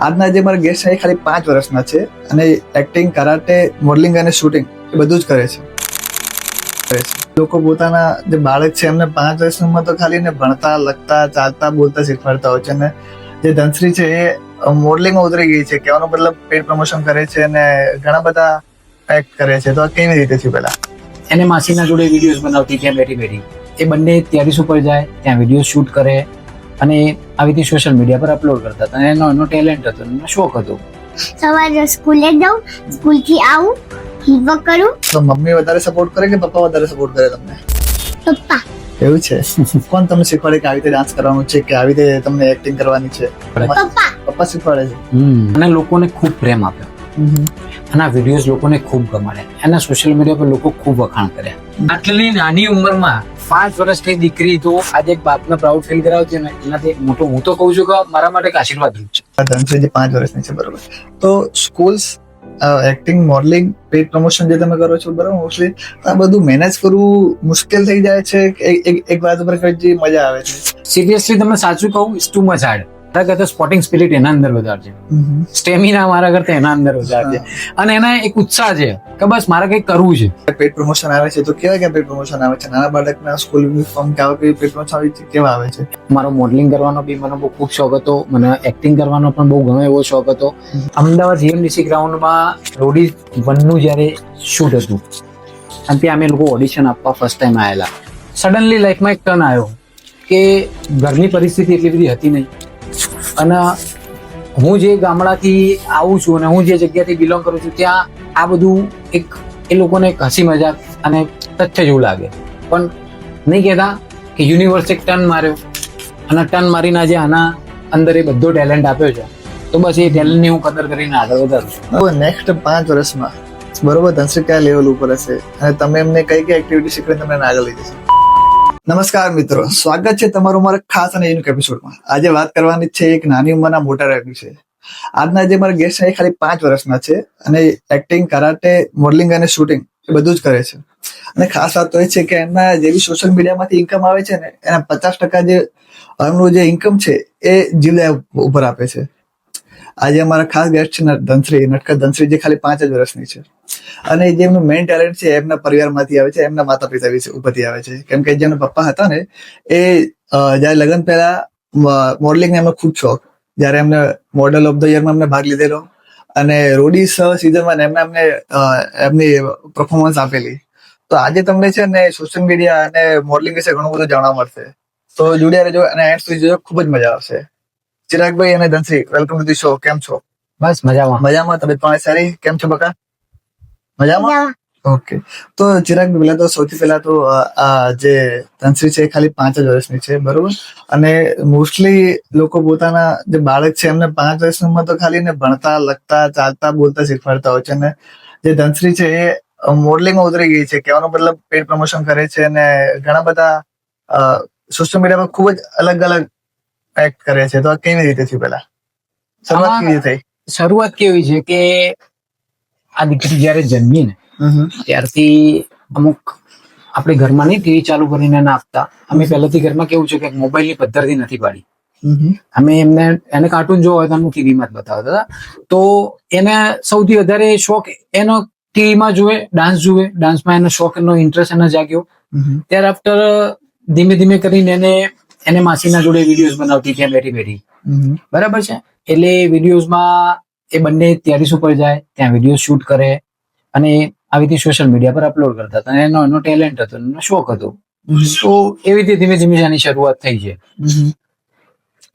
આજના જે મારા ગેસ્ટ છે એ ખાલી 5 વર્ષના છે અને એક્ટિંગ, કરાટે, મોડલિંગ અને શૂટિંગ એ બધું જ કરે છે. લોકો પોતાના જે બાળક છે એમને 5 વર્ષની ઉંમર તો ખાલી ને ભણતા, લખતા, ચાલતા, બોલતા શીખવાડતા હોય છે. અને જે ધનશ્રી છે એ મોડલિંગમાં ઉતરી ગઈ છે. કહેવાનો મતલબ પેડ પ્રમોશન કરે છે અને ઘણા બધા એક્ટ કરે છે. તો આ કેવી રીતે થયું પહેલા? એને માસીના જોડે વિડીયોઝ બનાવતી ત્યાં બેઠી એ બંને ટેરેસ ઉપર જાય, ત્યાં વિડીયો શૂટ કરે અને આવી રીતે સોશિયલ મીડિયા પર અપલોડ કરતા હતા. એનો ટેલેન્ટ હતો, એનો શોખ હતો. સવારે સ્કૂલે જાઉં, સ્કૂલથી આવું, હોમવર્ક કરું. તો મમ્મી વધારે સપોર્ટ કરે કે પપ્પા વધારે સપોર્ટ કરે તમને? પપ્પા. એવું છે? કોણ તમને શીખવાડે કે આવી રીતે ડાન્સ કરવાનું છે, કે આવી રીતે તમને એક્ટિંગ કરવાની છે? પપ્પા. પપ્પા શીખવાડે છે. અને લોકોને ખૂબ પ્રેમ આપ્યો. અને આ વિડીયોઝ લોકોને ખૂબ ગમાડ્યા. એના સોશિયલ મીડિયા પર લોકો ખૂબ વખાણ કર્યા. આટલી નાની ઉંમરમાં 5 વર્ષની દીકરી તો આજે એક બાપને પ્રાઉડ ફીલ કરાવે છે ને, એનાથી મોટો હું તો કહું છું કે મારા માટે એક આશીર્વાદ રૂપ છે. ધનશ્રી જે 5 વર્ષની છે, બરોબર. તો schools, acting, modelling, paid promotion જે તમે કરો છો, બરોબર, મોસ્ટલી આ બધું મેનેજ કરવું મુશ્કેલ થઈ જાય છે કે એક વાત ઉપર કઈ મજા આવે છે? સિરિયસલી તમને સાચું કહું, ઇટ્સ ટુ મચ હાર્ડ. મારા કરતા સ્પોર્ટિંગ સ્પિરિટ એના અંદર વધારે છે, સ્ટેમિના મારા કરતા એના અંદર વધારે છે, અને એના એક ઉત્સાહ છે કે બસ મારે કંઈક કરવું છે. પેડ પ્રમોશન આવે છે તો કેવા પેડ પ્રમોશન આવે છે? નાના બાળકના સ્કૂલ યુનિફોર્મ કેવા પેડ પ્રમોશન આવે છે, કેવા આવે છે? મારો મોડલિંગ કરવાનો બી મને બહુ ખૂબ શોખ હતો. મને એક્ટિંગ કરવાનો પણ બહુ ઘણો એવો શોખ હતો. અમદાવાદ જીએમડીસી ગ્રાઉન્ડમાં રોડી 1 નું જ્યારે શૂટ હતું અને ત્યાં અમે લોકો ઓડિશન આપવા ફર્સ્ટ ટાઈમ આવેલા. સડનલી લાઈફમાં એક ટર્ન આવ્યો કે ઘરની પરિસ્થિતિ એટલી બધી હતી નહીં, અને હું જે ગામડાથી આવું છું અને હું જે જગ્યાથી બિલોંગ કરું છું ત્યાં આ બધું એક એ લોકોને એક હસી મજાક અને તથ્ય જેવું લાગે, પણ નહીં કહેતા કે યુનિવર્સે એક ટર્ન માર્યો અને ટર્ન મારીને આજે આના અંદર એ બધો ટેલેન્ટ આપ્યો છે. તો બસ એ ટેલેન્ટની હું કદર કરીને આગળ વધારું છું. નેક્સ્ટ 5 વર્ષમાં બરોબર ધનશ્રી કયા લેવલ ઉપર હશે અને તમે એમને કઈ કઈ એક્ટિવિટી શીખવીને તમને આગળ લઈ જશો? નમસ્કાર મિત્રો, સ્વાગત છે તમારું મારા ખાસ અને યુનિક એપિસોડમાં. આજે વાત કરવાની છે એક નાની ઉંમરના મોટા રેડ વિશે. આજના જે મારા ગેસ્ટ છે એ ખાલી 5 વર્ષના છે અને એક્ટિંગ, કરાટે, મોડલિંગ અને શૂટિંગ એ બધું જ કરે છે. અને ખાસ વાત તો એ છે કે એમના જે બી સોશિયલ મીડિયામાંથી ઇન્કમ આવે છે ને, એના 50% જે એમનું જે ઇન્કમ છે એ જીવદયા ઉપર આપે છે. આજે અમારા ખાસ ગેસ્ટ છે ધનશ્રી, નટખટ ધનશ્રી, જે ખાલી 5 જ વર્ષની છે. અને જે એમનું મેઇન ટેલેન્ટ છે એમના પરિવારમાંથી આવે છે, એમના માતા પિતા વિશે ઉપરથી આવે છે. કેમ કે જેમના પપ્પા હતા ને એ જયારે લગ્ન પહેલા મોડલિંગ એમનો ખૂબ શોખ. જયારે એમને મોડલ ઓફ ધ યરમાં એમને ભાગ લીધેલો અને રોડીસ સીઝનમાં એમને એમની પરફોર્મન્સ આપેલી. તો આજે તમને છે ને સોશિયલ મીડિયા અને મોડલિંગ વિશે ઘણું બધું જાણવા મળશે. તો જોડ્યા રહેજો અને એન્ડ સુધી જોજો, ખૂબ જ મજા આવશે. ચિરાગભાઈ અને Dhanashree, welcome to the show. કેમ છો? બસ મજામાં. મજામાં. તબિયત પાણી સારી? કેમ છો બકા? મજામાં? ઓકે. તો ચિરાગ, પહેલા તો સૌથી પહેલા તો જે ધનશ્રી છે એ ખાલી 5 જ વર્ષની છે, બરોબર. અને મોસ્ટલી લોકો પોતાના જે બાળક છે એમને 5 વર્ષની ઉંમર તો ખાલી ને ભણતા, લખતા, ચાલતા, બોલતા શીખવાડતા હોય છે. અને જે ધનશ્રી છે એ મોડલિંગમાં ઉતરી ગઈ છે. કહેવાનો મતલબ પેડ પ્રમોશન કરે છે અને ઘણા બધા સોશિયલ મીડિયા પર ખૂબ જ અલગ અલગ એક્ટ કરે છે. તો આ કેવી રીતે થયું પહેલા? શરૂઆત કેવી રીતે થઈ? શરૂઆત કેવી છે કે આ દીકરી જયારે જન્મી ને ત્યારથી અમુક આપણે ઘરમાં નહીં ટીવી ચાલુ કરીને ના આપતા. અમે પહેલાથી ઘરમાં કેવું છે કે મોબાઈલની પદ્ધતિ નથી પાડી. અમે એને કાર્ટૂન જોવા હોય તો અમે ટીવીમાં જ બતાવતા હતા. તો એને સૌથી વધારે શોખ એનો ટીવીમાં જુએ, ડાન્સ જુએ, ડાન્સમાં એનો શોખ, એનો ઇન્ટરેસ્ટ એને જાગ્યો. ત્યાર આફ્ટર ધીમે ધીમે કરીને એને માસીના જોડે વિડીયોઝ બનાવતી ત્યાં બેઠી. બરાબર છે. એટલે વિડીયોઝમાં એ બંને ટેરેસ ઉપર જાય, ત્યાં વિડીયો શૂટ કરે અને આવી રીતે સોશિયલ મીડિયા પર અપલોડ કરતા હતા. એનો ટેલેન્ટ હતો, એનો શોખ હતો. તો એવી રીતે ધીમે ધીમે આની શરૂઆત થઈ છે.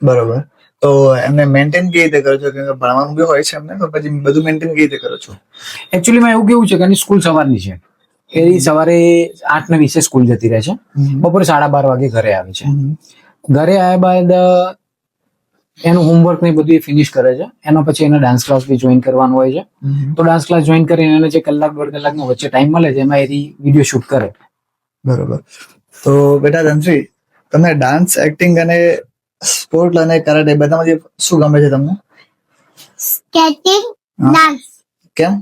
બરોબર. તો એમને મેન્ટેન કેવી રીતે કરો છો? કે ભણવાનું બી હોય છે એમને, તો પછી બધું મેન્ટેન કેવી રીતે કરો છો? એકચ્યુઅલી માં એવું કેવું છે કે એની સ્કૂલ સવારની છે. એ સવારે 8:20 સ્કૂલ જતી રહે છે, બપોરે 12:30 વાગે ઘરે આવે છે. ઘરે આવ્યા બાદ એનું હોમવર્ક ને બધું ફિનિશ કરે છે. એનો પછી એને ડાન્સ ક્લાસ બી જોઈન કરવાનું હોય છે. તો ડાન્સ ક્લાસ જોઈન કરીને એને જે 1-1.5 કલાકનો વચ્ચે ટાઈમ મળે છે એમાં એ વિડીયો શૂટ કરે. બરોબર. તો બેટા ધનશ્રી, તમને ડાન્સ, એક્ટિંગ અને સ્પોર્ટ અને કરાટે બધામાંથી શું ગમે છે તમને? Skating, dance. કેમ?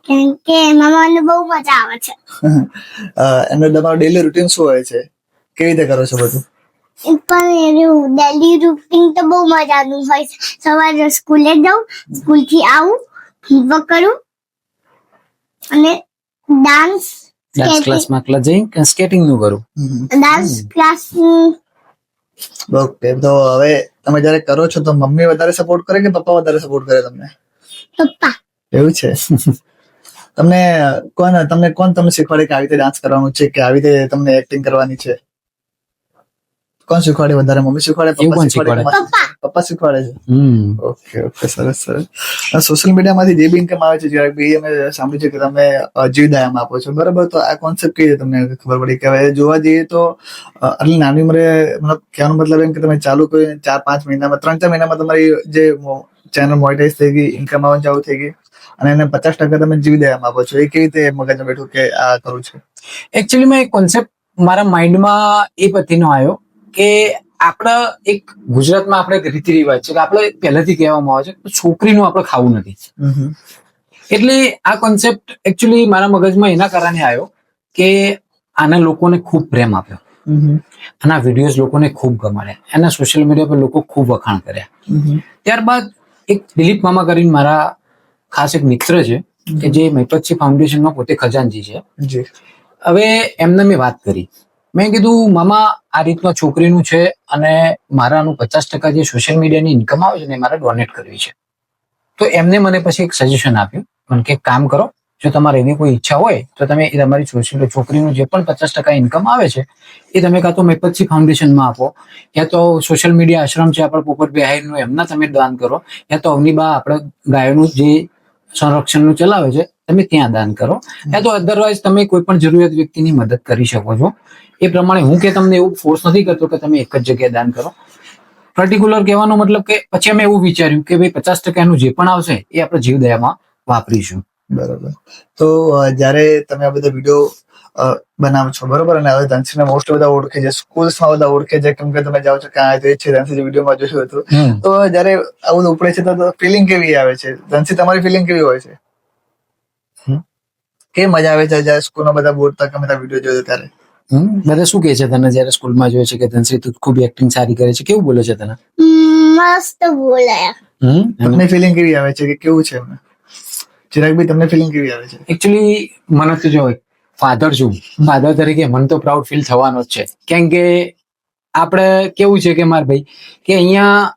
કેમ કે એમાં મને બહુ મજા આવે છે. એનો તમારો ડેલી રૂટીન શું હોય છે? કેવી રીતે કરો છો બધું? પણ એનું ડેલી રૂટીન તો બહુ મજાનું હોય છે. સવારે સ્કૂલે જાઉં, સ્કૂલથી આવું, હોમવર્ક કરું અને ડાન્સ ડાન્સ ક્લાસમાં જઈ સ્કેટિંગ નું કરું. ડાન્સ ક્લાસ ઓકે, તો હવે તમે જયારે કરો છો તો મમ્મી વધારે સપોર્ટ કરે કે પપ્પા વધારે સપોર્ટ કરે તમને? પપ્પા. એવું છે. તમને કોણ શીખવાડે કે આવી રીતે ડાન્સ કરવાનું છે કે આવી રીતે તમને એક્ટિંગ કરવાની છે? કોણ શીખવાડે વધારે? મમ્મી શીખવાડે, એવું પપ્પા કોણ શીખવાડે? પપ્પા. પપ્પા શીખવાડે છે. હમ ઓકે ઓકે, સરસ સરસ. સોશિયલ મીડિયામાંથી જે બી ઇન્કમ આવે છે, જ્યારે બી અમે સાંભળ્યું છે કે તમે જીવદયામાં આપો છો, બરાબર? તો આ કોન્સેપ્ટ કઈ રીતે તમને ખબર પડી? કે હવે જોવા જઈએ તો આટલી નાની ઉંમરે, મતલબ કહેવાનો મતલબ એમ કે તમે ચાલુ કરી 4-5 મહિનામાં, 3-4 મહિનામાં તમારી જે ચેનલ મોનેટાઇઝ થઈ ગઈ, ઇન્કમ આવવાનું ચાલુ થઈ ગઈ અને એને 50% તમે જીવદયામાં આપો છો. એ કેવી રીતે મગજમાં બેઠું કે આ કરું છું? એકચ્યુઅલી એક કોન્સેપ્ટ મારા માઇન્ડમાં એ પતિનો આવ્યો કે આપણા એક ગુજરાતમાં આપણે એક રીતિ રિવાજ છે કે આપણે પહેલેથી કહેવામાં આવે છે કે છોકરીનું આપણે ખાવું નથી. એટલે આ કોન્સેપ્ટ એકચ્યુઅલી મારા મગજમાં એના કારણે આવ્યો કે આના લોકોને ખૂબ પ્રેમ આપ્યો, આના વિડીયોઝ લોકોને ખૂબ ગમાડ્યા, એના સોશિયલ મીડિયા પર લોકો ખૂબ વખાણ કર્યા. ત્યારબાદ એક દિલીપ મામા કરીને મારા ખાસ એક મિત્ર છે કે જે મૈપતસિંહ ફાઉન્ડેશનમાં પોતે ખજાનચી છે. જી. હવે એમને મેં વાત કરી, મેં કીધું મામા આ રીતના છોકરીનું છે અને મારાનું 50% જે સોશિયલ મીડિયાની ઇન્કમ આવે છે ને મારે ડોનેટ કરવી છે. તો એમને મને પછી એક સજેશન આપ્યું, મને કે કામ કરો, જો તમારે એની કોઈ ઈચ્છા હોય તો તમે એ તમારી છોકરીનું જે પણ 50% ઇન્કમ આવે છે એ તમે કાં તો મૈપતસિંહ ફાઉન્ડેશનમાં આપો, યા તો સોશિયલ મીડિયા આશ્રમ છે આપણે પોપટભાઈ હાઈરનું, એમના તમે દાન કરો, યા તો અવનીબા આપણે ગાયોનું જે સંરક્ષણનું ચલાવે છે તમે ત્યાં દાન કરો, યા તો અધરવાઇઝ તમે કોઈ પણ જરૂરિયાત વ્યક્તિની મદદ કરી શકો છો. એ પ્રમાણે હું કે તમને એવું ફોર્સ નથી કરતો કે તમે એક જ જગ્યાએ દાન કરો. પર્ટિક્યુલર કહેવાનો મતલબ કે પછી અમે એવું વિચાર્યું કે ભાઈ 50% જે પણ આવશે એ આપણે જીવદયામાં વાપરીશું. બરાબર. તો જ્યારે તમે આ બધા વિડીયો બનાવો છો, બરોબર, અને હવે ધનસિંહને મોસ્ટ બધા ઓળખે છે, સ્કૂલ્સમાં બધા ઓળખે છે, કેમ કે તમે જાઓ છો કે આ તો એ છે ધનસિંહ, વિડીયોમાં જોયું હતું. તો જ્યારે આવું બધું ઉપડે છે તો ફિલિંગ કેવી આવે છે? ધનસિંહ, તમારી ફિલિંગ કેવી હોય છે? કેવી મજા આવે છે જ્યારે સ્કૂલમાં બધા બોલતા કે બધા વિડીયો જોયો ત્યારે? બધા શું કહે છે તને જયારે સ્કૂલમાં જોયે છે કે ધનશ્રી તું ખૂબ એક્ટિંગ સારી કરે છે? કેવું બોલે છે તને? મસ્ત બોલાયા. તમને ફિલિંગ કેવી આવે છે કે કેવું છે એમને? ચિરાગભાઈ, તમને ફિલિંગ કેવી આવે છે? એકચ્યુઅલી મને તો જો ફાધર છું, ફાધર તરીકે મને તો પ્રાઉડ ફીલ થવાનો જ છે. કેમ કે આપણે કેવું છે કે માર ભાઈ કે અહીંયા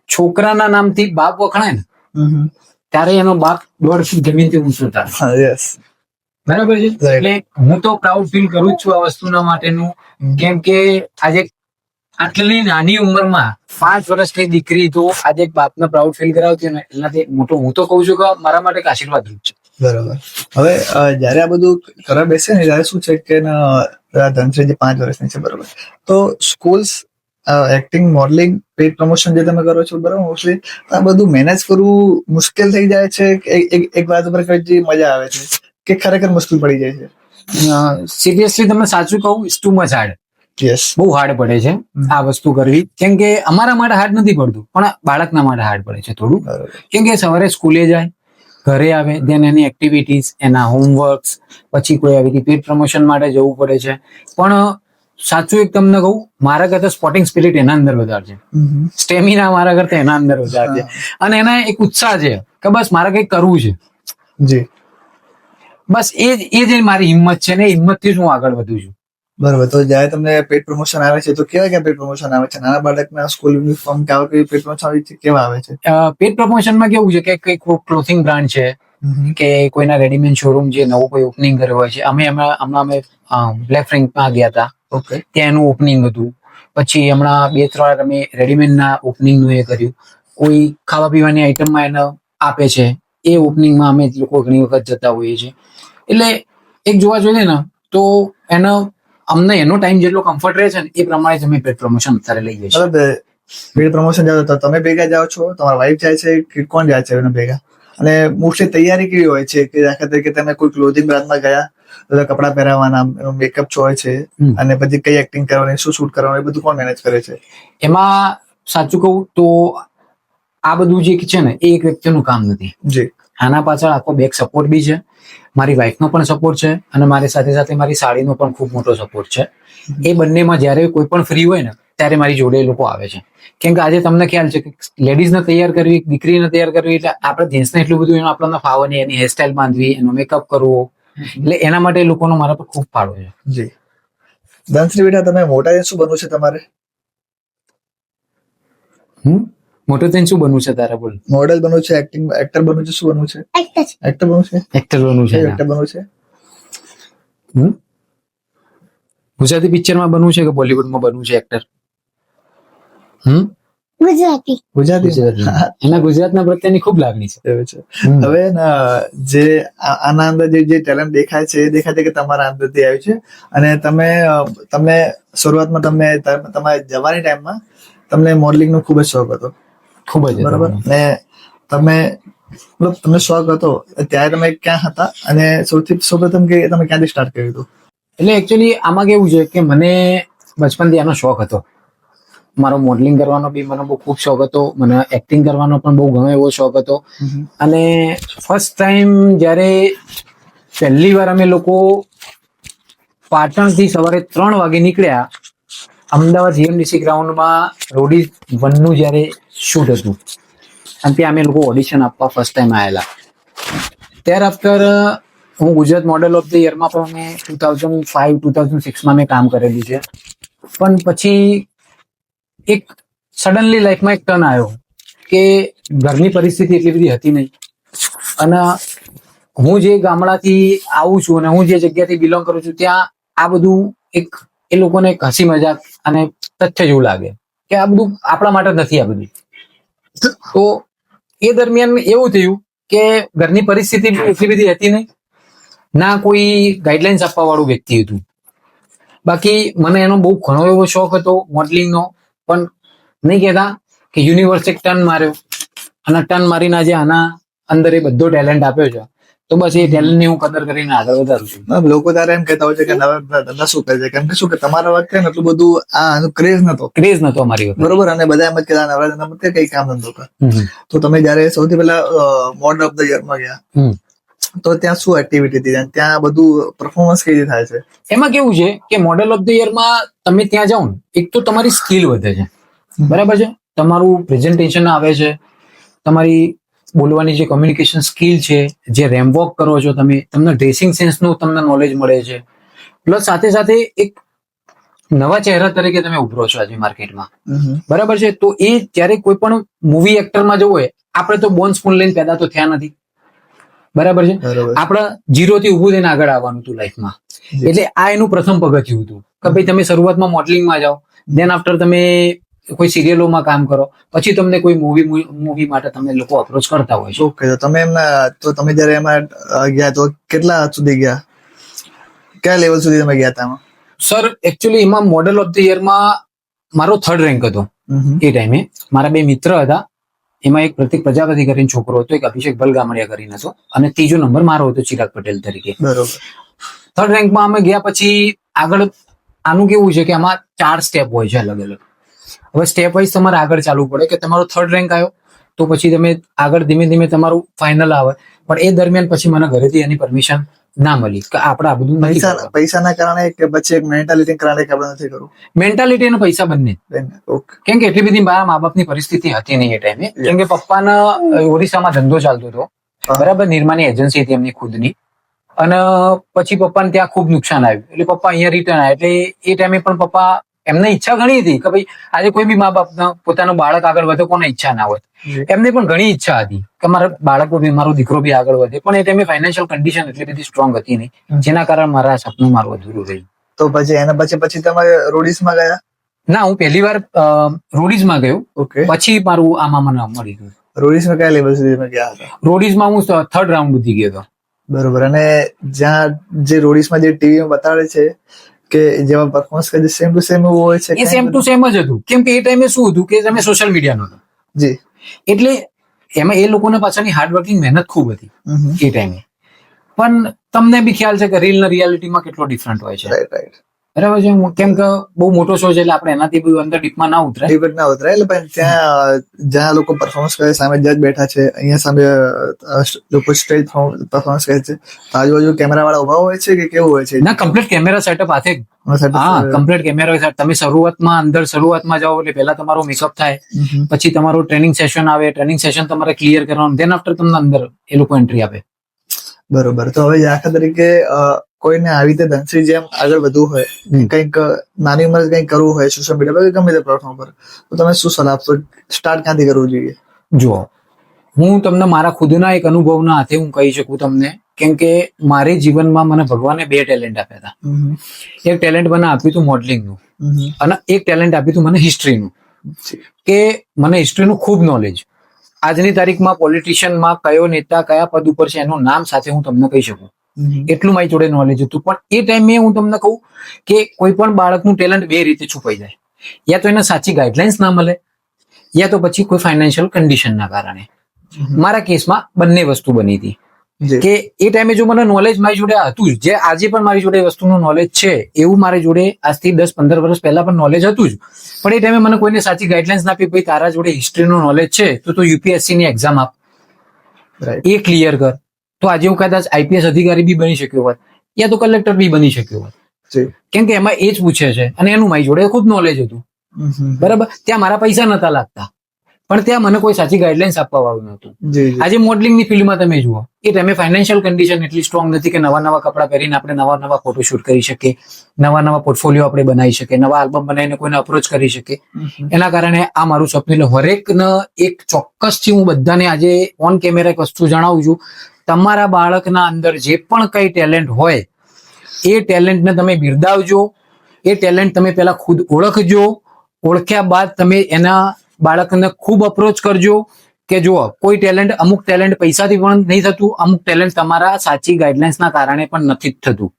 છોકરાના નામથી બાપ વખણાય ને ત્યારે એનો બાપ 1.5 ફૂટ જમીનથી ઊંચો થાય. યસ, બરાબર છે. એટલે હું તો પ્રાઉડ ફીલ કરું જ છું આ વસ્તુના માટેનું. કેમ કે આજે આટલી નાની ઉંમરમાં 5 વર્ષની દીકરી તો આજે એક બાપને પ્રાઉડ ફીલ કરાવતી ને એનાથી મોટો હું તો કહું છું કે મારા માટે એક આશીર્વાદ રૂપ છે. બરાબર. હવે જયારે આ બધું કરવા બેસે ને ત્યારે શું છે કે ધનશ્રી જે 5 વર્ષની છે, બરાબર, તો schools, acting, modelling, paid promotion જે તમે કરો છો, બરાબર, મોસ્ટલી આ બધું મેનેજ કરવું મુશ્કેલ થઈ જાય છે કે એક વાત ઉપર કઈ મજા આવે છે કે ખરેખર મુશ્કેલ પડી જાય છે? સિરિયસલી તમને સાચું કહું, it's too much hard. Yes, બહુ હાર્ડ પડે છે આ વસ્તુ કરવી. કેમ કે અમારા માટે હાર્ડ નથી પડતું, પણ બાળકના માટે હાર્ડ પડે છે થોડું. કેમ કે સવારે સ્કૂલે જાય, ઘરે આવે, દેન એની એક્ટિવિટીઝ, એના હોમવર્ક્સ, પછી કોઈ આવી રીતે પેઇડ પ્રમોશન માટે જવું પડે છે. પણ સાચું એક તમને કહું, મારા કરતા સ્પોર્ટિંગ સ્પિરિટ એના અંદર વધારે છે, સ્ટેમિના મારા કરતા એના અંદર વધારે છે, અને એના એક ઉત્સાહ છે કે બસ મારે કંઈક કરવું છે. જી. બસ એ જ મારી હિંમત છે ને, હિંમતથી જ હું આગળ વધું છું. બરોબર. તો જયારે તમને પેઇડ પ્રમોશન આવે છે તો કેવા પેઇડ પ્રમોશન આવે છે? નાના બાળકના સ્કૂલ યુનિફોર્મ કે આવા કોઈ પેઇડ પ્રમોશન આવે છે, કેવા આવે છે? પેઇડ પ્રમોશનમાં કેવું છે કે કઈ ક્લોથિંગ બ્રાન્ડ છે કે કોઈના રેડીમેડ શોરૂમ જે નવું કોઈ ઓપનિંગ કર્યો હોય છે. હમણાં બ્લેક ફ્રેન્કમાં ગયા હતા, ઓકે, ત્યાં એનું ઓપનિંગ હતું. પછી હમણાં 2-3 અમે રેડીમેડના ઓપનિંગનું એ કર્યું. કોઈ ખાવા પીવાની આઈટમમાં એને આપે છે, એ ઓપનિંગમાં અમે લોકો ઘણી વખત જતા હોઈએ છીએ. એટલે એક જોવા જોઈએ ને તો અમને એનો ટાઈમ જેટલો કમ્ફર્ટ રહે છે ને એ પ્રમાણે જ અમે પેઇડ પ્રમોશન અત્યારે લઈએ છીએ. પેઇડ પ્રમોશન જાઓ તો તમે ભેગા જાઓ છો, તમારા વાઈફ જાય છે કે કોણ જાય છે એના ભેગા? અને મોસ્ટલી તૈયારી કેવી હોય છે કે દાખલા તરીકે તમે કોઈ ક્લોથિંગ બ્રાન્ડમાં ગયા તો કપડા પહેરાવવાના, મેકઅપ હોય છે, અને પછી કઈ એક્ટિંગ કરવાની, શું શૂટ કરવાનું, એ બધું કોણ મેનેજ કરે છે? એમાં સાચું કહું તો આ બધું જે છે ને એ એક વ્યક્તિનું કામ નથી. જી. આના પાછળ આખો બેક સપોર્ટ બી છે, મારી વાઈફનો પણ સપોર્ટ છે અને મારી સાથે સાથે મારી સાડીનો પણ ખૂબ મોટો સપોર્ટ છે. એ બંનેમાં જ્યારે કોઈ પણ ફ્રી હોય ને ત્યારે મારી જોડે એ લોકો આવે છે. કેમ કે આજે તમને ખ્યાલ છે કે લેડીઝને તૈયાર કરવી, દીકરીને તૈયાર કરવી એટલે આપણે જેન્ટ્સને એટલું બધું એનો આપણને ફાવે નહીં, એની હેરસ્ટાઈલ બાંધવી, એનો મેકઅપ કરવો, એટલે એના માટે એ લોકોનો મારા પર ખૂબ ફાળો છે. જી દાનશ્રી બેટા, તમે મોટા થઈને શું બનવું છે તમારે? મોટો થઈને શું બનવું છે તારે? બોલ. મોડેલ બનવું છે, એક્ટર બનવું છે, શું બનવું છે? એક્ટર બનવું છે. એક્ટર બનવું છે. એક્ટર બનવું છે. ગુજરાતી પિક્ચરમાં બનવું છે કે બોલીવુડમાં બનવું છે એક્ટર? ગુજરાતી. એના ગુજરાતના પ્રત્યેની ખૂબ લાગણી છે. એવું છે. હવે જે આના અંદર જે ટેલેન્ટ દેખાય છે એ દેખાય છે કે તમારા અંદરથી આવ્યું છે. અને તમે શરૂઆતમાં તમારા જવાની ટાઈમમાં તમને મોડલિંગ નો ખૂબ જ શોખ હતો. ખૂબ જ. બરાબર. ને તમને શોખ હતો ત્યારે તમે ક્યાં હતા અને સૌપ્રથમ કે તમે ક્યાંથી સ્ટાર્ટ કર્યું હતું? એટલે એકચ્યુઅલી આમાં કેવું છે કે મને બચપનથી આનો શોખ હતો. મારો મોડલિંગ કરવાનો બી મને બહુ ખૂબ શોખ હતો, મને એક્ટિંગ કરવાનો પણ બહુ ઘણો એવો શોખ હતો. અને ફર્સ્ટ ટાઈમ જ્યારે પહેલી વાર અમે લોકો પાટણથી સવારે 3 વાગે નીકળ્યા, અમદાવાદ જીએમડીસી ગ્રાઉન્ડમાં રોડીઝ 1 નું જ્યારે શૂટ હતું અને ત્યાં અમે લોકો ઓડિશન આપવા ફર્સ્ટ ટાઈમ આવેલા. ત્યાર આફ્ટર હું ગુજરાત મોડેલ ઓફ ધ યરમાં પણ મેં 2005-2006માં મેં કામ કરેલું છે. પણ પછી એક સડનલી લાઈફમાં એક ટર્ન આવ્યો કે ઘરની પરિસ્થિતિ એટલી બધી હતી નહીં અને હું જે ગામડાથી આવું છું અને હું જે જગ્યાથી બિલોંગ કરું છું ત્યાં આ બધું એક એ લોકોને એક હસી મજાક અને તથ્ય જેવું લાગે કે આ બધું આપણા માટે નથી. આ બધું તો એ દરમિયાન એવું થયું કે ઘરની પરિસ્થિતિ એટલી બધી હતી નહીં, ના કોઈ ગાઈડલાઇન્સ આપવા વાળું વ્યક્તિ હતું. બાકી મને એનો બહુ ઘણો એવો શોખ હતો મોડલિંગનો, પણ નહીં કહેતા કે યુનિવર્સ એક ટર્ન માર્યો અને ટર્ન મારીને આજે આના અંદર એ બધો ટેલેન્ટ આપ્યો છે. તો બસ એ ટેલેન્ટની હું કદર કરીને આગળ વધારું છું. લોકો તારે એમ કહેતા હોય છે કે નવા ધંધા શું કરે છે, કેમ કે શું કે તમારા વખતે એટલું બધું ક્રેઝ નતો અમારી વખતે. બરોબર. અને બધા એમ જ કહેતા નવરા ધંધા કઈ કામ ધંધો કર. તો તમે જયારે સૌથી પહેલા મોડલ ઓફ ધ યર માં ગયા તો ત્યાં શું એક્ટિવિટી હતી, ત્યાં બધું પરફોર્મન્સ કઈ રીતે થાય છે? એમાં કેવું છે કે મોડેલ ઓફ ધ યરમાં તમે ત્યાં જાઓ ને, એક તો તમારી સ્કિલ વધે છે, બરાબર છે, તમારું પ્રેઝન્ટેશન આવે છે, તમારી બોલવાની જે કોમ્યુનિકેશન સ્કિલ છે, જે રેમ્પ વોક કરો છો તમે, તમને ડ્રેસિંગ સેન્સનું તમને નોલેજ મળે છે, પ્લસ સાથે સાથે એક નવા ચહેરા તરીકે તમે ઉભરો છો આજે માર્કેટમાં, બરાબર છે. તો એ જ્યારે કોઈ પણ મૂવી એક્ટરમાં જવું હોય, આપણે તો બોન સ્પૂન લઈને પેદા તો થયા નથી, બરાબર છે. આપણે 0 થી ઊભું થઈને આગળ આવવાનું હતું લાઈફમાં. એટલે આ એનું પ્રથમ પગથિયું હતું કે ભાઈ તમે શરૂઆતમાં મોડલિંગમાં જાઓ, દેન આફ્ટર તમે કોઈ સિરિયલોમાં કામ કરો, પછી તમને કોઈ મૂવી માટે તમે લોકો અપ્રોચ કરતા હોય છે. ઓકે. તમે જયારે એમાં ગયા તો કેટલા સુધી ગયા, કયા લેવલ સુધી તમે ગયા હતા? સર એકચ્યુઅલી એમાં મોડેલ ઓફ ધ યરમાં મારો 3rd રેન્ક હતો એ ટાઈમે. મારા 2 મિત્ર હતા, એમાં એક પ્રતિક પ્રજાપતિ કરીને છોકરો હતો, એક અભિષેક ભલગામડિયા કરીને હતો, અને 3જો નંબર મારો હતો ચિરાગ પટેલ તરીકે. બરોબર. 3rd રેન્કમાં અમે ગયા. પછી આગળ આનું કેવું છે કે આમાં 4 સ્ટેપ હોય છે અલગ અલગ. હવે સ્ટેપ વાઇઝ તમારે આગળ ચાલવું પડે કે તમારો 3rd રેન્ક આવ્યો તો પછી તમે આગળ ધીમે ધીમે તમારું ફાઇનલ આવે. પણ એ દરમિયાન પછી મને ઘરેથી એની પરમિશન ના મળી કે આપણે આ બધું પૈસાના કારણે કે પછી એક મેન્ટાલિટી કારણે કે આપણે નથી કરવું? મેન્ટાલિટી અને પૈસા બંને. કેમ કે એટલી બધી મારા મા બાપની પરિસ્થિતિ હતી નહીં એ ટાઈમે. કેમ કે પપ્પાના ઓડિશામાં ધંધો ચાલતો હતો, બરાબર, નિર્માની એજન્સી હતી એમની ખુદની. અને પછી પપ્પાને ત્યાં ખૂબ નુકસાન આવ્યું, એટલે પપ્પા અહીંયા રિટર્ન આવ્યા. એટલે એ ટાઈમે પણ પપ્પા, એમને ઈચ્છા ઘણી હતી કે ભાઈ આજે કોઈ બી મા બાપના પોતાનું બાળક આગળ વધે, કોને ઈચ્છા ના હોય, એમને પણ ઘણી ઈચ્છા હતી કે મારા બાળકો બી, મારો દીકરો બી આગળ વધે. પણ એ ટાઈમે ફાઇનાન્શિયલ કન્ડિશન એટલી બધી સ્ટ્રોંગ હતી નહીં, જેના કારણે મારા સપનું મારું અધૂરું રહ્યું. તો પછી એના પછી તમે રોડીઝમાં ગયા? ના, હું પહેલી વાર રોડીઝમાં ગયો, પછી મારું આમાં મને મળી ગયું. રોડીઝમાં કયા લેવલ સુધી તમે ગયા હતા? રોડીઝમાં હું 3rd રાઉન્ડ સુધી ગયો હતો. બરોબર. અને જ્યાં જે રોડીઝમાં જે ટીવીમાં બતાડે છે કે જેવા પરફોર્મન્સ કરે સેમ ટુ સેમ એવું હોય છે? એ સેમ ટુ સેમ જ હતું. કેમ કે એ ટાઈમે શું હતું કે તમે સોશિયલ મીડિયાનો હતો, જી, એટલે એમાં એ લોકોને પાછળની હાર્ડવર્કિંગ મહેનત ખૂબ હતી એ ટાઈમે. પણ તમને બી ખ્યાલ છે કે રીલ ને રિયાલિટીમાં કેટલો ડિફરન્ટ હોય છે. રાઈટ. બરાબર છે. કેમ કે બહુ મોટો શો છે એટલે આપણે એનાથી બહુ અંદર ડીપમાં ના ઉતરાય. ડિબેટ ના ઉતરાય એટલે પણ ત્યાં જ્યાં લોકો પરફોર્મન્સ કરે સામે જજ બેઠા છે, અહીંયા સામે લોકો સ્ટેજ પરફોર્મન્સ કરે છે, તો આજુબાજુ કેમેરા વાળા ઉભા હોય છે કે કેવું હોય છે? ના, કમ્પ્લીટ કેમેરા સેટઅપ હાથે જ. setup, હા, કમ્પ્લીટ કેમેરા સેટ. તમે શરૂઆતમાં જાઓ એટલે પહેલા તમારો મેકઅપ થાય, હમ. પછી તમારું ટ્રેનિંગ સેશન આવે, ટ્રેનિંગ સેશન તમારે ક્લિયર કરવાનું, દેન આફ્ટર તમને અંદર એ લોકો એન્ટ્રી આપે. બરોબર. તો હવે દાખલા તરીકે કોઈને આવી રીતે ધનશ્રી જેમ આગળ વધવું હોય, કંઈક નાની ઉંમરે કંઈક કરવું હોય સોશિયલ મીડિયા પર કે ગમે તે પ્લેટફોર્મ પર, તો તમે શું સલાહ આપશો? સ્ટાર્ટ ક્યાંથી કરવું જોઈએ? જુઓ, હું તમને મારા ખુદના એક અનુભવના હાથે હું કહી શકું તમને, કેમ કે મારી જીવનમાં મને ભગવાને 2 ટેલેન્ટ આપ્યા હતા. હમ. એક ટેલેન્ટ મને આપ્યું હતું મોડલિંગનું, હમ. અને એક ટેલેન્ટ આપ્યું હતું મને હિસ્ટ્રીનું. કે મને હિસ્ટ્રીનું ખૂબ નોલેજ. આજની તારીખમાં પોલિટિશિયનમાં કયો નેતા કયા પદ ઉપર છે એનું નામ સાથે હું તમને કહી શકું, હમ. એટલું મારી જોડે નોલેજ હતું. પણ એ ટાઈમે હું તમને કહું કે કોઈ પણ બાળકનું ટેલેન્ટ 2 રીતે છુપાઈ જાય. યા તો એને સાચી ગાઈડલાઇન્સ ના મળે, યા તો પછી કોઈ ફાઇનાન્શિયલ કન્ડિશનના કારણે. મારા કેસમાં બંને વસ્તુ બની હતી કે એ ટાઈમે જો મને નોલેજ મારી જોડે હતું જ, જે આજે પણ મારી જોડે વસ્તુનું નોલેજ છે, એવું મારી જોડે આજથી 10-15 વર્ષ પહેલા પણ નોલેજ હતું જ. પણ એ ટાઈમે મને કોઈને સાચી ગાઈડલાઇન્સ ના આપી, ભાઈ તારા જોડે હિસ્ટ્રીનું નોલેજ છે તો તું યુપીએસસી ની એક્ઝામ આપ, એ ક્લિયર કર, તો આજે હું કદાચ આઈપીએસ અધિકારી બી બની શક્યો હોત, યા તો કલેક્ટર બી બની શક્યો હોત. કેમ કે એમાં એ જ પૂછે છે અને એનું મારી જોડે ખૂબ નોલેજ હતું. બરાબર. ત્યાં મારા પૈસા નતા લાગતા, પણ ત્યાં મને કોઈ સાચી ગાઈડલાઇન્સ આપવા વાળું નહોતું. આજે મોડલિંગની ફિલ્ડમાં તમે જુઓ, એ ટાઈમે ફાઇનાન્શિયલ કન્ડિશન એટલી સ્ટ્રોંગ નથી કે નવા કપડાં પહેરીને આપણે નવા ફોટોશૂટ કરી શકીએ, નવા પોર્ટફોલિયો આપણે બનાવી શકીએ, નવા આલ્બમ બનાવીને કોઈને અપ્રોચ કરી શકીએ. એના કારણે આ મારું સપનું. હરેકને એક ચોક્કસથી હું બધાને આજે ઓન કેમેરા એક વસ્તુ જણાવું છું, તમારા બાળકના અંદર જે પણ કઈ ટેલેન્ટ હોય એ ટેલેન્ટને તમે બિરદાવજો. એ ટેલેન્ટ તમે પહેલા ખુદ ઓળખજો. ઓળખ્યા બાદ તમે એના બાળકને ખૂબ અપ્રોચ કરજો કે જુઓ, કોઈ ટેલેન્ટ, અમુક ટેલેન્ટ પૈસાથી પણ નહીં થતું, અમુક ટેલેન્ટ તમારા સાચી ગાઈડલાઇન્સના કારણે પણ નથી જ થતું.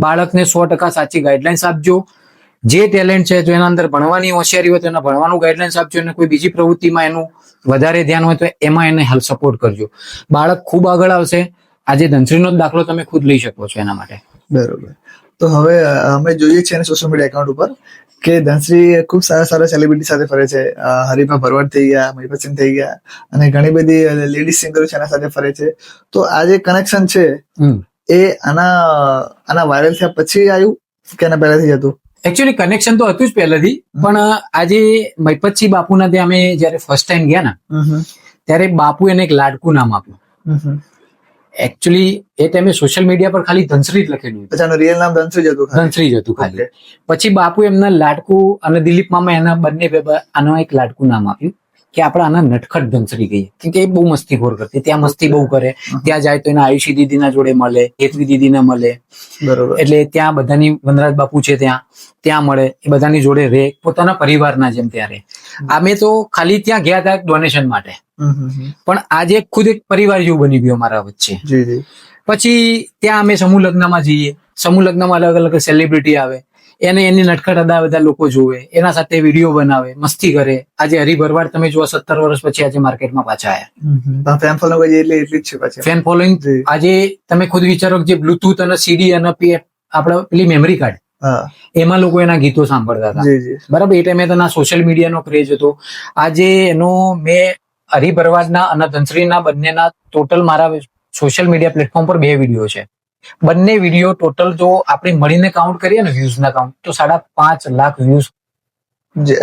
બાળકને 100% સાચી ગાઈડલાઇન્સ આપજો. જે ટેલેન્ટ છે તો એના અંદર ભણવાની હોશિયારી હોય તો એના ભણવાનું ગાઈડલાઇન્સ આપજો, અને કોઈ બીજી પ્રવૃત્તિમાં એનું વધારે ધ્યાન હોય તો એમાં એને હેલ્પ સપોર્ટ કરજો. બાળક ખૂબ આગળ આવશે. આજે ધનશ્રીનો જ દાખલો તમે ખુદ લઈ શકો છો એના માટે. બરોબર. તો હવે અમે જોઈએ છીએ સોશિયલ મીડિયા એકાઉન્ટ ઉપર કે ધનશ્રી ખૂબ સારા સેલિબ્રિટી સાથે ફરે છે. હરીફા ભરવાડ થઈ ગયા, મહિપતસિંહ થઈ ગયા, અને ઘણી બધી લેડીઝ સિંગરો છે એના સાથે ફરે છે. તો આ જે કનેક્શન છે એ આના વાયરલ થયા પછી આવ્યું કે એના પહેલાથી હતું? એકચ્યુઅલી કનેક્શન તો હતું જ પહેલાથી, પણ આજે મહિપતસિંહ બાપુના ત્યાં અમે જયારે ફર્સ્ટ ટાઈમ ગયા ને, ત્યારે બાપુ એને એક લાડકું નામ આપ્યું. એકચ્યુઅલી એ ટાઈમે સોશિયલ મીડિયા પર ખાલી ધનશ્રી જ લખેલું હતું. રિયલ નામ ધનશ્રી જ હતું? ધનશ્રી જ હતું ખાલી. પછી બાપુ એમના લાડકું અને દિલીપ મામા એના બંને આનો એક લાડકું નામ આપ્યું કે આપણે આના નટખટ ધનશ્રી કહીએ, કેમ કે એ બહુ મસ્તીખોર કરતી. ત્યાં મસ્તી બહુ કરે, ત્યાં જાય તો એના આયુષી દીદીના જોડે મળે, હેતવી દીદીના મળે. બરોબર. એટલે ત્યાં બધાની, વનરાજ બાપુ છે ત્યાં મળે, એ બધાની જોડે રહે, પોતાના પરિવારના જેમ ત્યાં રહે. અમે તો ખાલી ત્યાં ગયા હતા ડોનેશન માટે, પણ આજે ખુદ એક પરિવાર જેવું બની ગયો મારા વચ્ચે. પછી ત્યાં અમે સમૂહ લગ્નમાં જઈએ. સમૂહ લગ્નમાં અલગ અલગ સેલિબ્રિટી આવે, એને એની નટખટ અદા બધા લોકો જોવે, એના સાથે વિડીયો બનાવે, મસ્તી કરે. આજે હરી ભરવાડ તમે જુઓ, 17 વર્ષ પછી આજે માર્કેટમાં પાછા આવ્યા. ફેન ફોલોઈંગ એટલી જ છે. ફેન ફોલોઈંગ આજે તમે ખુદ વિચારો કે જે બ્લુટૂથ અને સીડી અને આપણે પેલી મેમરી કાર્ડ, એમાં લોકો એના ગીતો સાંભળતા હતા. બરાબર. એ ટાઈમે તો સોશિયલ મીડિયાનો ક્રેઝ હતો. આજે એનો મેં હરી ભરવાડના અને ધનશ્રીના બંનેના ટોટલ મારા સોશિયલ મીડિયા પ્લેટફોર્મ પર 2 વિડીયો છે. બંને વિડીયો ટોટલ જો આપણે મળીને કાઉન્ટ કરીએ ને, વ્યૂઝ ના કાઉન્ટ, તો 5.5 લાખ વ્યૂઝ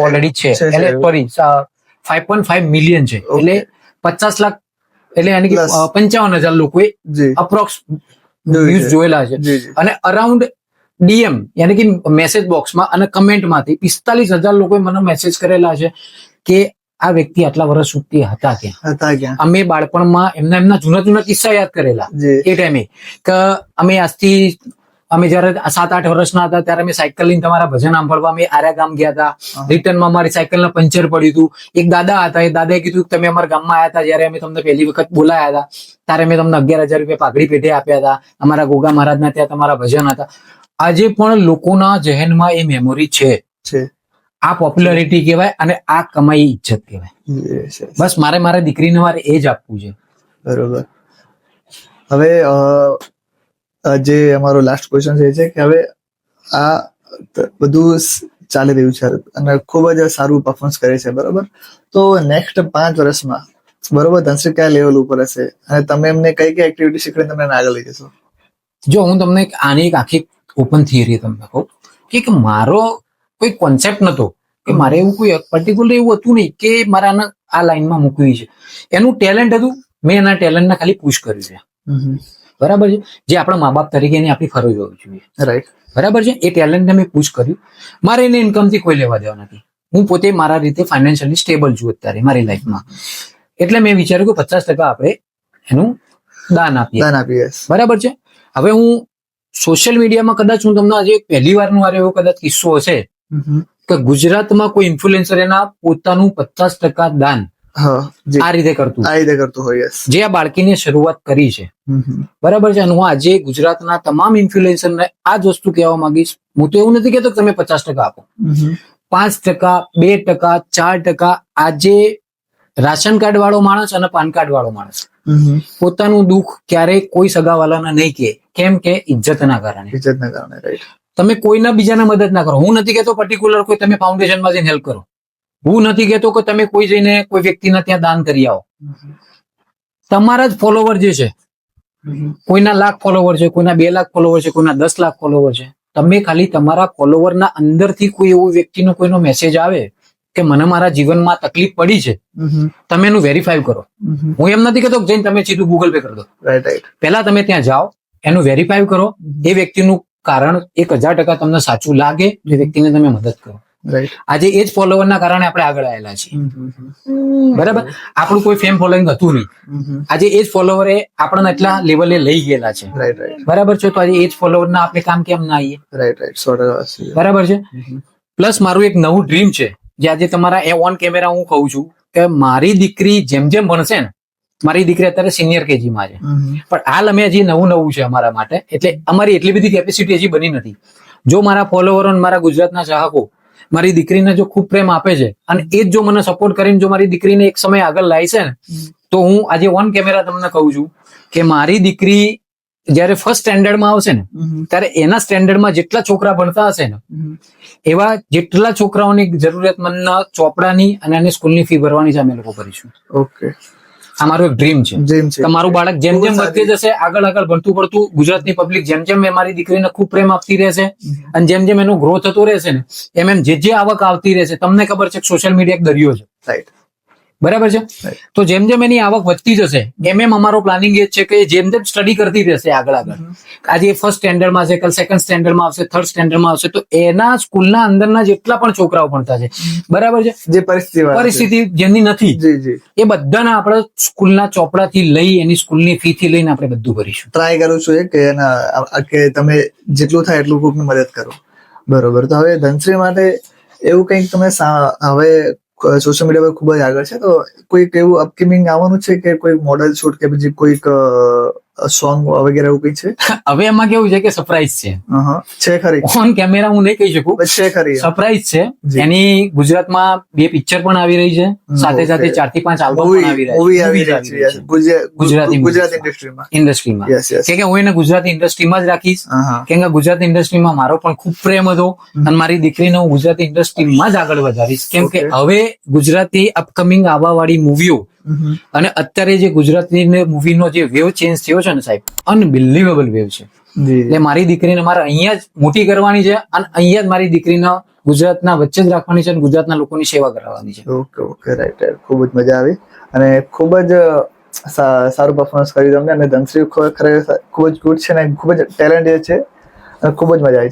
ઓલરેડી છે. એટલે સોરી, 5.5 મિલિયન છે. એટલે 50 લાખ, એટલે યાની કે 55,000 લોકોએ અપ્રોક્સ વ્યૂઝ જોયેલા છે. અને અરાઉન્ડ ડીએમ યાની કે મેસેજ બોક્સમાં અને કમેન્ટમાંથી 45,000 લોકોએ મને મેસેજ કરેલા છે કે આ વ્યક્તિ આટલા વર્ષ સુધી હતા ક્યાં. અમે બાળપણમાં એમના જૂના કિસ્સા યાદ કરેલા એ ટાઈમે, કે અમે જયારે 7-8 વર્ષના હતા ત્યારે અમે સાયકલ લઈને તમારા ભજન સાંભળવા અમે આર્યા ગામ ગયા હતા. રિટર્નમાં મારી સાયકલના પંચર પડ્યું હતું. એક દાદા હતા, એ દાદાએ કીધું કે તમે અમારા ગામમાં આવ્યા હતા, જયારે અમે તમને પહેલી વખત બોલાયા હતા ત્યારે મેં તમને 11,000 રૂપિયા પાઘડી પેટે આપ્યા હતા. અમારા ગોગા મહારાજના ત્યાં તમારા ભજન હતા. આજે પણ લોકોના જહેનમાં એ મેમોરી છે. આ પોપ્યુલારિટી કહેવાય અને આ કમાઈ ઇજ્જત કહેવાય. બસ મારા દીકરીને મારે એ જ આપવું છે. બરોબર. હવે જે અમારો લાસ્ટ ક્વેશ્ચન છે કે હવે આ બધું ચાલી રહ્યું છે અને ખૂબ જ સારું પરફોર્મન્સ કરે છે, બરોબર. તો નેક્સ્ટ 5 વર્ષમાં બરોબર ધનશ્રી કયા લેવલ ઉપર હશે અને તમે એમને કઈ કઈ એક્ટિવિટી શીખવીને તમે એને આગળ લઈ જશો? જો હું તમને આની એક આખી ઓપન થિયરી તમને કહું કે મારો કોઈ કોન્સેપ્ટ નતો કે મારે એવું કોઈ પર્ટિક્યુલર એવું હતું નહીં કે મારે આને આ લાઈનમાં મૂકવી છે. એનું ટેલેન્ટ હતું, મેં એના ટેલેન્ટને ખાલી પુશ કર્યું છે, બરાબર છે. જે આપણા મા બાપ તરીકે એની આપણી ફરજ હોવી જોઈએ, રાઈટ, બરાબર છે. એ ટેલેન્ટને મેં પુશ કર્યું. મારે એને ઇન્કમથી કોઈ લેવા દેવા નથી. હું પોતે મારા રીતે ફાઇનાન્શિયલી સ્ટેબલ છું અત્યારે મારી લાઈફમાં. એટલે મેં વિચાર્યું કે 50% આપણે એનું દાન આપીએ, બરાબર છે. હવે હું સોશિયલ મીડિયામાં કદાચ હું તમને આજે પહેલી વારનો એવો કદાચ કિસ્સો હશે કે ગુજરાતમાં કોઈ ઇન્ફ્લુએન્સર એના પોતાનું 50% દાન આ રીતે કરતું હોય, જે આ બાળકીને શરૂઆત કરી છે, બરાબર છે. અને હું આજે ગુજરાતના તમામ ઇન્ફ્લુએન્સરને આ જ વસ્તુ કહેવા માંગીશ. હું તો એવું નથી કહેતો કે તમે 50% આપો, 5%, 2%, 4%. આજે રાશન કાર્ડ વાળો માણસ અને પાન કાર્ડ વાળો માણસ પોતાનું દુઃખ ક્યારેય કોઈ સગાવાલાને નહીં કહે. કેમ કે ઇજ્જતના કારણે, રાઈટ. તમે કોઈના બીજાને મદદ ના કરો. હું નથી કહેતો પર્ટિક્યુલર કોઈ તમે ફાઉન્ડેશનમાં જઈને હેલ્પ કરો. હું નથી કહેતો કે તમે કોઈ જઈને કોઈ વ્યક્તિના ત્યાં દાન કરી આવો. તમારા જ ફોલોવર જે છે, કોઈના 1 લાખ ફોલોવર છે, કોઈના 2 લાખ ફોલોવર છે, કોઈના 10 લાખ ફોલોવર છે. તમે ખાલી તમારા ફોલોવરના અંદરથી કોઈ એવું વ્યક્તિનો કોઈનો મેસેજ આવે કે મને મારા જીવનમાં તકલીફ પડી છે, તમે એનું વેરીફાઈ કરો. હું એમ નથી કહેતો જઈને તમે સીધું ગૂગલ પે કરી દો. પહેલા તમે ત્યાં જાઓ, એનું વેરીફાઈ કરો. એ વ્યક્તિનું કારણ 1000% તમને સાચું લાગે, એ વ્યક્તિને તમે મદદ કરો. આજે એ જ ફોલોવરના કારણે આપણે આગળ આવેલા છીએ, બરાબર. આપણું કોઈ ફેમ ફોલોઈંગ હતું નહીં. આજે એ જ ફોલોવરે આપણને એટલા લેવલે લઈ ગયેલા છે, બરાબર છે. તો આજે એ જ ફોલોવરના આપણે કામ કેમ ના આવીએ, બરાબર છે. પ્લસ મારું એક નવું ડ્રીમ છે, જે આજે તમારા ઓન કેમેરા હું કહું છું કે મારી દીકરી જેમ જેમ ભણશે ને, મારી દીકરી અત્યારે સિનિયર કેજીમાં છે, પણ હાલ અમે હજી નવું છે અમારા માટે. એટલે અમારી એટલી બધી કેપેસિટી હજી બની નથી. જો મારા ફોલોવરો અને મારા ગુજરાતના ચાહકો મારી દીકરીને જો ખૂબ પ્રેમ આપે છે અને એ જ જો મને સપોર્ટ કરીને જો મારી દીકરીને એક સમય આગળ લાવી છે ને, તો હું આજે ઓન કેમેરા તમને કહું છું કે મારી દીકરી જયારે ફર્સ્ટ સ્ટેન્ડર્ડમાં આવશે ને, ત્યારે એના સ્ટેન્ડર્ડમાં જેટલા છોકરા ભણતા હશે ને, એવા જેટલા છોકરાઓની જરૂરિયાતમંદ ચોપડાની અને એની સ્કૂલની ફી ભરવાની છે અમે લોકો કરીશું. ઓકે, આ મારું એક ડ્રીમ છે. તમારું બાળક જેમ જેમ વધતી જશે, આગળ ભણતું પડતું, ગુજરાતની પબ્લિક જેમ જેમ મારી દીકરીને ખૂબ પ્રેમ આપતી રહેશે અને જેમ જેમ એનો ગ્રોથ થતો રહેશે ને, એમ જે આવક આવતી રહેશે. તમને ખબર છે કે સોશિયલ મીડિયા એક દરિયો છે, રાઈટ, બરાબર છે. તો જેમ જેમ એની આવક વધતી જશે, એમ અમારો પ્લાનિંગ એ છે કે જેમ જેમ સ્ટડી કરતી રહેશે આગળ, આજે ફર્સ્ટ સ્ટેન્ડર્ડમાં છે, કાલ સેકન્ડ સ્ટેન્ડર્ડમાં આવશે, થર્ડ સ્ટેન્ડર્ડમાં આવશે, તો એના સ્કૂલના અંદરના જેટલા પણ છોકરાઓ ભણતા છે, બરાબર છે, જે પરિસ્થિતિ જેની નથી, એ બધાને આપણે સ્કૂલના ચોપડાથી લઈ એની સ્કૂલની ફી થી લઈને આપણે બધું કરીશું. ટ્રાય કરું છું કે કે તમે જેટલું થાય એટલું કોઈકની મદદ કરો, બરોબર. તો હવે ધનશ્રી માટે એવું કંઈક તમે હવે સોશિયલ મીડિયા પર ખૂબ જ આગળ છે, તો કોઈક એવું અપકમિંગ આવવાનું છે કે કોઈ મોડેલ શૂટ કે પછી કોઈક સોંગ વગેરે એવું કઈ છે? હવે એમાં કેવું છે કે સરપ્રાઈઝ છે ખરી, ઓન કેમેરા હું નહીં કહી શકું, છે ખરી, સરપ્રાઈઝ છે. એની ગુજરાતમાં 2 પિક્ચર પણ આવી રહી છે, સાથે સાથે 4 થી 5 આલ્બમ પણ આવી રહી છે ગુજરાતી ઇન્ડસ્ટ્રીમાં. કે હું એને ગુજરાતી ઇન્ડસ્ટ્રીમાં જ રાખીશ, કેમ કે ગુજરાતી ઇન્ડસ્ટ્રીમાં મારો પણ ખૂબ પ્રેમ હતો અને મારી દીકરીને હું ગુજરાતી ઇન્ડસ્ટ્રીમાં જ આગળ વધારીશ. કેમ કે હવે ગુજરાતી અપકમિંગ આવવા વાળી મૂવીઓ અને અત્યારે જે ગુજરાતી મૂવીનો જે વેવ ચેન્જ થયો છે ને સાહેબ, અનબિલીવેબલ વેવ છે. એટલે મારી દીકરીને મારે અહીંયા જ મોટી કરવાની છે અને અહીંયા જ મારી દીકરીને ગુજરાતના વચ્ચે જ રાખવાની છે અને ગુજરાતના લોકોની સેવા કરાવવાની છે. Okay, right. ખૂબ જ મજા આવી અને ખૂબ જ સારું પરફોર્મન્સ કર્યું તમને. અને ધનશ્રી ખરેખર ખૂબ જ ગુડ છે ને ખૂબ જ ટેલેન્ટેડ છે, ખૂબ જ મજા આવી.